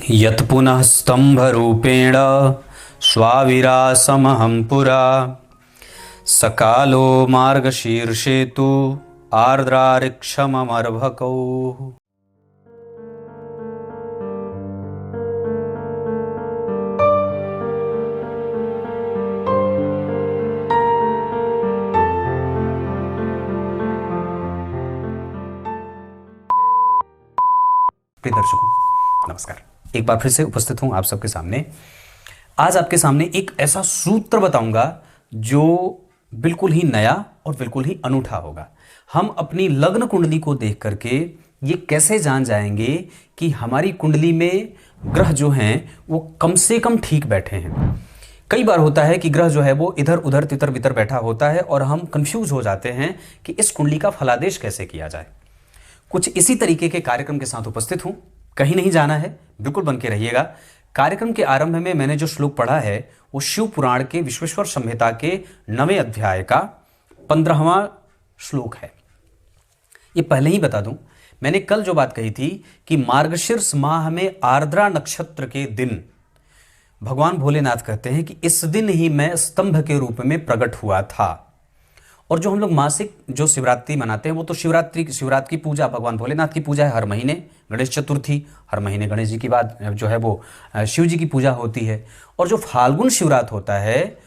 यत् पुनः स्तम्भरूपेण स्वाविरासमहं पुरा सकालो मार्गशीर्षे तु आर्द्रारिक्षममर्भकौ। प्रिय दर्शकों नमस्कार, एक बार फिर से उपस्थित हूं आप सबके सामने। आज आपके सामने एक ऐसा सूत्र बताऊंगा जो बिल्कुल ही नया और बिल्कुल ही अनूठा होगा। हम अपनी लग्न कुंडली को देख करके ये कैसे जान जाएंगे कि हमारी कुंडली में ग्रह जो हैं वो कम से कम ठीक बैठे हैं। कई बार होता है कि ग्रह जो है वो इधर उधर तितर बितर बैठा होता है और हम कंफ्यूज हो जाते हैं कि इस कुंडली का फलादेश कैसे किया जाए। कुछ इसी तरीके के कार्यक्रम के साथ उपस्थित हूं, कहीं नहीं जाना है, बिल्कुल बन के रहिएगा। कार्यक्रम के आरंभ में मैंने जो श्लोक पढ़ा है वो शिव पुराण के विश्वेश्वर संहिता के 9वें अध्याय का 15वां श्लोक है। ये पहले ही बता दूं, मैंने कल जो बात कही थी कि मार्गशीर्ष माह में आर्द्रा नक्षत्र के दिन भगवान भोलेनाथ कहते हैं कि इस दिन ही मैं स्तंभ के रूप में प्रकट हुआ था। और जो हम लोग मासिक जो शिवरात्रि मनाते हैं वो तो शिवरात्रि की पूजा, भगवान भोलेनाथ की पूजा है हर महीने। गणेश चतुर्थी हर महीने गणेश जी की बाद जो है वो शिव जी की पूजा होती है। और जो फाल्गुन शिवरात होता है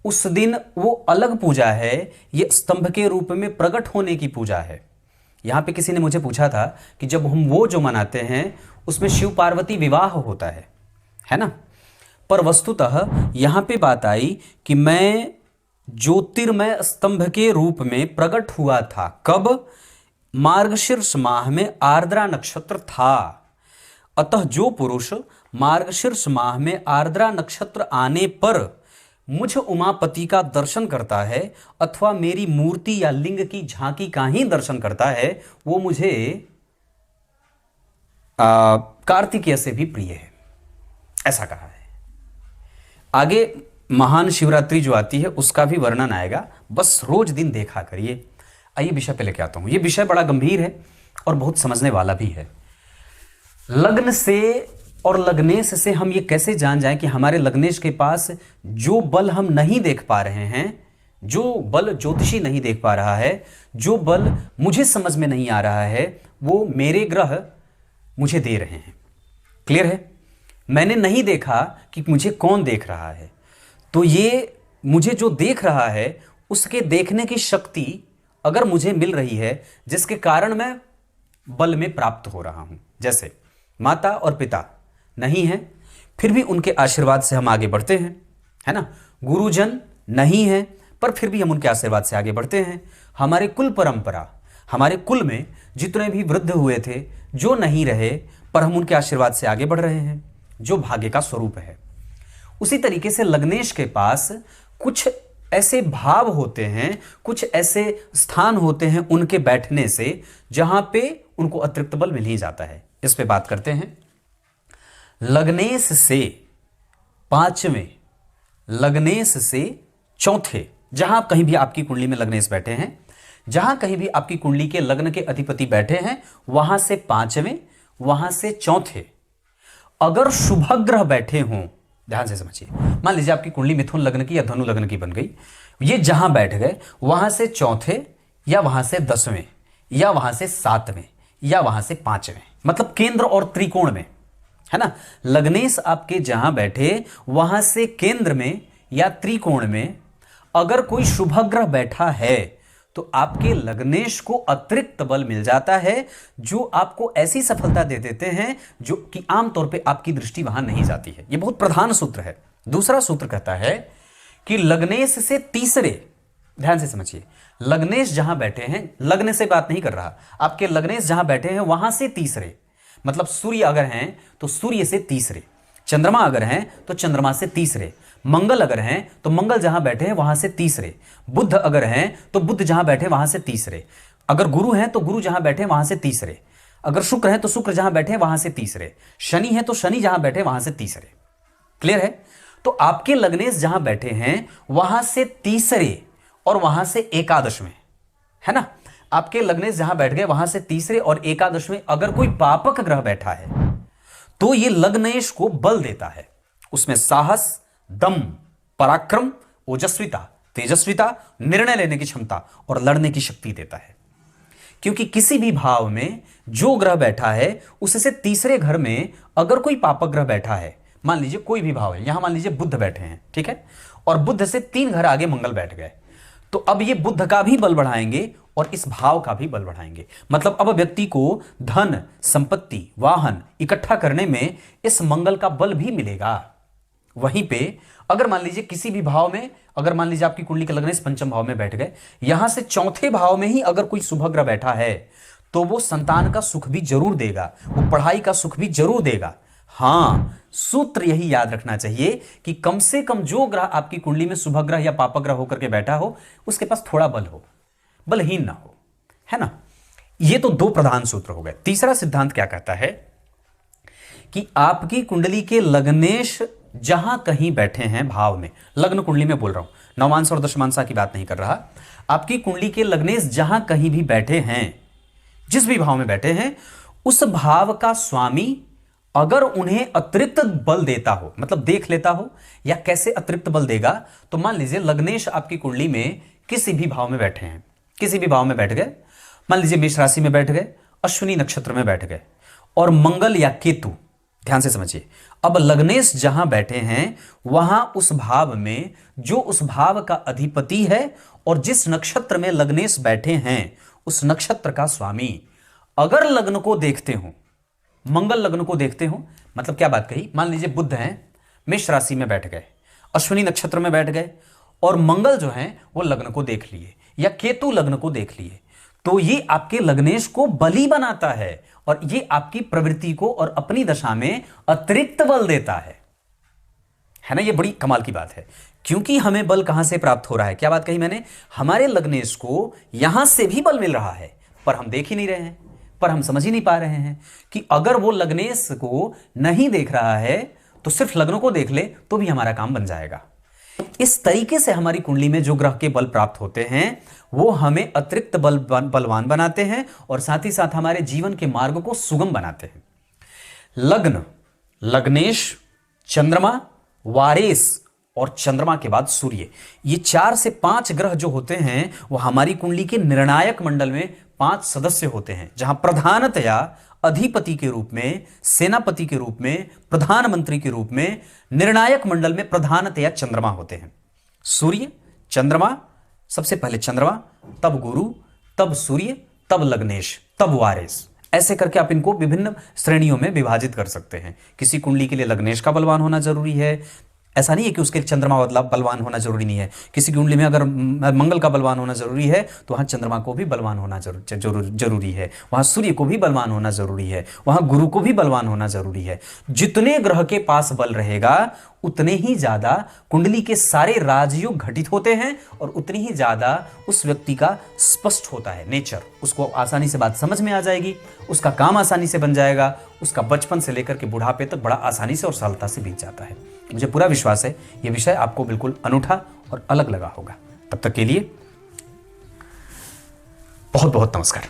उस दिन वो अलग पूजा है, ये स्तंभ के रूप में प्रकट होने की पूजा है। यहाँ पे किसी ने मुझे पूछा था कि जब हम वो जो मनाते हैं उसमें शिव पार्वती विवाह होता है ना। पर वस्तुतः यहाँ पे बात आई कि मैं ज्योतिर्मय स्तंभ के रूप में प्रकट हुआ था। कब? मार्गशीर्ष माह में आर्द्रा नक्षत्र था। अतः जो पुरुष मार्गशीर्ष माह में आर्द्रा नक्षत्र आने पर मुझ उमापति का दर्शन करता है अथवा मेरी मूर्ति या लिंग की झांकी का ही दर्शन करता है वो मुझे कार्तिकेय से भी प्रिय है, ऐसा कहा है। आगे महान शिवरात्रि जो आती है उसका भी वर्णन आएगा, बस रोज दिन देखा करिए। आइए विषय पे लेके आता हूं। ये विषय बड़ा गंभीर है और बहुत समझने वाला भी है। लग्न से और लग्नेश से हम ये कैसे जान जाएं कि हमारे लग्नेश के पास जो बल हम नहीं देख पा रहे हैं, जो बल ज्योतिषी नहीं देख पा रहा है, जो बल मुझे समझ में नहीं आ रहा है, वो मेरे ग्रह मुझे दे रहे हैं। क्लियर है? मैंने नहीं देखा कि मुझे कौन देख रहा है, तो ये मुझे जो देख रहा है उसके देखने की शक्ति अगर मुझे मिल रही है जिसके कारण मैं बल में प्राप्त हो रहा हूं। जैसे माता और पिता नहीं है फिर भी उनके आशीर्वाद से हम आगे बढ़ते हैं, है ना। गुरुजन नहीं है पर फिर भी हम उनके आशीर्वाद से आगे बढ़ते हैं। हमारे कुल परंपरा, हमारे कुल में जितने भी वृद्ध हुए थे जो नहीं रहे पर हम उनके आशीर्वाद से आगे बढ़ रहे हैं, जो भाग्य का स्वरूप है। उसी तरीके से लग्नेश के पास कुछ ऐसे भाव होते हैं, कुछ ऐसे स्थान होते हैं उनके बैठने से जहां पे उनको अतिरिक्त बल मिल ही जाता है। इस पे बात करते हैं। लग्नेश से पांचवें, लग्नेश से चौथे, जहां कहीं भी आपकी कुंडली में लग्नेश बैठे हैं, जहां कहीं भी आपकी कुंडली के लग्न के अधिपति बैठे हैं, वहां से पांचवें, वहां से चौथे अगर शुभ ग्रह बैठे हों, ध्यान से समझिए। मान लीजिए आपकी कुंडली मिथुन लग्न की या धनु लग्न की बन गई, ये जहां बैठ गए वहां से चौथे या वहां से 10वें या वहां से 7वें या वहां से 5वें, मतलब केंद्र और त्रिकोण में, है ना। लग्नेश आपके जहां बैठे वहां से केंद्र में या त्रिकोण में अगर कोई शुभ ग्रह बैठा है तो आपके लग्नेश को अतिरिक्त बल मिल जाता है, जो आपको ऐसी सफलता दे देते हैं जो कि आमतौर पे आपकी दृष्टि वहां नहीं जाती है। यह बहुत प्रधान सूत्र है। दूसरा सूत्र कहता है कि लग्नेश से तीसरे, ध्यान से समझिए, लग्नेश जहां बैठे हैं, लग्न से बात नहीं कर रहा, आपके लग्नेश जहां बैठे हैं वहां से तीसरे, मतलब सूर्य अगर हैं तो सूर्य से तीसरे, चंद्रमा अगर हैं तो चंद्रमा से तीसरे, मंगल अगर हैं तो मंगल जहां बैठे हैं वहां से तीसरे, बुध अगर हैं तो बुध जहां बैठे वहां से तीसरे, अगर गुरु हैं तो गुरु जहां बैठे वहां से तीसरे, अगर शुक्र है तो शुक्र जहां बैठे वहां से तीसरे, शनि है तो शनि जहां बैठे वहां से तीसरे। क्लियर है? तो आपके लग्नेश जहां बैठे हैं वहां से तीसरे और वहां से एकादश में, है ना। आपके लग्नेश जहां बैठ गए वहां से तीसरे और एकादश में अगर कोई पापक ग्रह बैठा है तो ये लग्नेश को बल देता है, उसमें साहस, दम, पराक्रम, ओजस्विता, तेजस्विता, निर्णय लेने की क्षमता और लड़ने की शक्ति देता है। क्योंकि किसी भी भाव में जो ग्रह बैठा है उससे तीसरे घर में अगर कोई पापक ग्रह बैठा है, मान लीजिए कोई भी भाव है, यहां मान लीजिए बुध बैठे हैं, ठीक है, और बुध से 3 घर आगे मंगल बैठ गए, तो अब ये बुध का भी बल बढ़ाएंगे और इस भाव का भी बल बढ़ाएंगे। मतलब अब व्यक्ति को धन, संपत्ति, वाहन इकट्ठा करने में इस मंगल का बल भी मिलेगा। वहीं पे अगर मान लीजिए किसी भी भाव में, अगर मान लीजिए आपकी कुंडली का लग्नेश पंचम भाव में बैठ गए, यहां से चौथे भाव में ही अगर कोई शुभ ग्रह बैठा है तो वो संतान का सुख भी जरूर देगा, वो पढ़ाई का सुख भी जरूर देगा। हां, सूत्र यही याद रखना चाहिए कि कम से कम जो ग्रह आपकी कुंडली में शुभ ग्रह या पापक ग्रह होकर के बैठा हो उसके पास थोड़ा बल हो, बलहीन ना हो, है ना। ये तो 2 प्रधान सूत्र हो गए। तीसरा सिद्धांत क्या कहता है कि आपकी कुंडली के लग्नेश जहां कहीं बैठे हैं भाव में, लग्न कुंडली में बोल रहा हूं, नवांश और दशमांशा की बात नहीं कर रहा, आपकी कुंडली के लग्नेश जहां कहीं भी बैठे हैं, जिस भी भाव में बैठे हैं, उस भाव का स्वामी अगर उन्हें अतिरिक्त बल देता हो, मतलब देख लेता हो, या कैसे अतिरिक्त बल देगा, तो मान लीजिए लग्नेश आपकी कुंडली में किसी भी भाव में बैठे हैं, किसी भी भाव में बैठ गए, मान लीजिए मेष राशि में बैठ गए, अश्विनी नक्षत्र में बैठ गए, और मंगल या केतु, ध्यान से समझिए, अब लग्नेश जहां बैठे हैं वहां उस भाव में जो उस भाव का अधिपति है और जिस नक्षत्र में लग्नेश बैठे हैं उस नक्षत्र का स्वामी अगर लग्न को देखते हो, मंगल लग्न को देखते हो, मतलब क्या बात कही, मान लीजिए बुध हैं, मेष राशि में बैठ गए, अश्विनी नक्षत्र में बैठ गए, और मंगल जो है वो लग्न को देख लिए, या केतु लग्न को देख लिए, तो ये आपके लग्नेश को बली बनाता है और ये आपकी प्रवृत्ति को और अपनी दशा में अतिरिक्त बल देता है ना। ये बड़ी कमाल की बात है, क्योंकि हमें बल कहां से प्राप्त हो रहा है, क्या बात कही मैंने, हमारे लग्नेश को यहां से भी बल मिल रहा है, पर हम देख ही नहीं रहे हैं, पर हम समझ ही नहीं पा रहे हैं कि अगर वो लग्नेश को नहीं देख रहा है तो सिर्फ लग्न को देख ले तो भी हमारा काम बन जाएगा। इस तरीके से हमारी कुंडली में जो ग्रह के बल प्राप्त होते हैं वो हमें अतिरिक्त बलवान बनाते हैं और साथ ही साथ हमारे जीवन के मार्ग को सुगम बनाते हैं। लग्न, लग्नेश, चंद्रमा, वारेस और चंद्रमा के बाद सूर्य, ये 4 से 5 ग्रह जो होते हैं वो हमारी कुंडली के निर्णायक मंडल में 5 सदस्य होते हैं, जहां प्रधानतया अधिपति के रूप में, सेनापति के रूप में, प्रधानमंत्री के रूप में निर्णायक मंडल में प्रधानतया चंद्रमा होते हैं। सूर्य, चंद्रमा, सबसे पहले चंद्रमा, तब गुरु, तब सूर्य, तब लग्नेश, तब वारेस, ऐसे करके आप इनको विभिन्न श्रेणियों में विभाजित कर सकते हैं। किसी कुंडली के लिए लग्नेश का बलवान होना जरूरी है, ऐसा नहीं है कि उसके चंद्रमा बलवान होना जरूरी नहीं है। किसी कुंडली में अगर मंगल का बलवान होना जरूरी है तो वहां चंद्रमा को भी बलवान होना जरूरी है, वहां सूर्य को भी बलवान होना जरूरी है, वहां गुरु को भी बलवान होना जरूरी है। जितने ग्रह के पास बल रहेगा उतने ही ज्यादा कुंडली के सारे राजयोग घटित होते हैं और उतनी ही ज्यादा उस व्यक्ति का स्पष्ट होता है नेचर, उसको आसानी से बात समझ में आ जाएगी, उसका काम आसानी से बन जाएगा, उसका बचपन से लेकर के बुढ़ापे तक बड़ा आसानी से और सरलता से बीत जाता है। मुझे पूरा विश्वास है यह विषय आपको बिल्कुल अनूठा और अलग लगा होगा। तब तक के लिए बहुत बहुत नमस्कार।